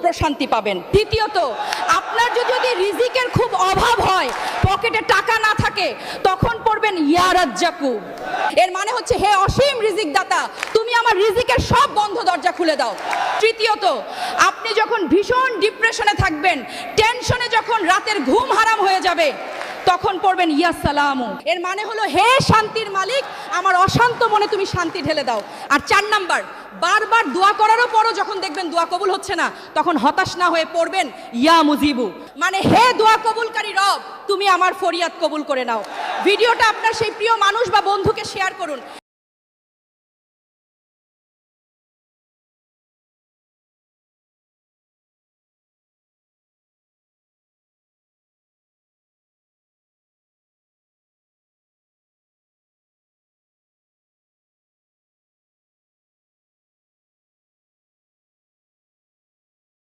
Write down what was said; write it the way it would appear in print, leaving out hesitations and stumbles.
প্রশান্তি পাবেন। দ্বিতীয়ত, আপনার যদি রিজিকের খুব অভাব হয়, পকেটে টাকা না থাকে, তখন পড়বেন ইয়া রাজ্জাকু। এর মানে হচ্ছে, হে অসীম রিজিক দাতা, তুমি আমার রিজিকের সব বন্ধ দরজা খুলে দাও। তৃতীয়ত, আপনি যখন ভীষণ ডিপ্রেশনে থাকবেন, টেনশনে যখন রাতের ঘুম হারাম হয়ে যাবে, তখন পড়বেন ইয়া সালামু। এর মানে হলো, হে শান্তির মালিক, আমার অশান্ত মনে তুমি শান্তি ঢেলে দাও। আর 4 নাম্বার, বারবার দোয়া করারও পরও যখন দেখবেন দোয়া কবুল হচ্ছে না, তখন হতাশ না হয়ে পড়বেন ইয়া মুজিবু, মানে হে দোয়া কবুলকারী রব, তুমি আমার ফরিয়াদ কবুল করে নাও। ভিডিওটা আপনার সেই প্রিয় মানুষ বা বন্ধুকে শেয়ার করুন।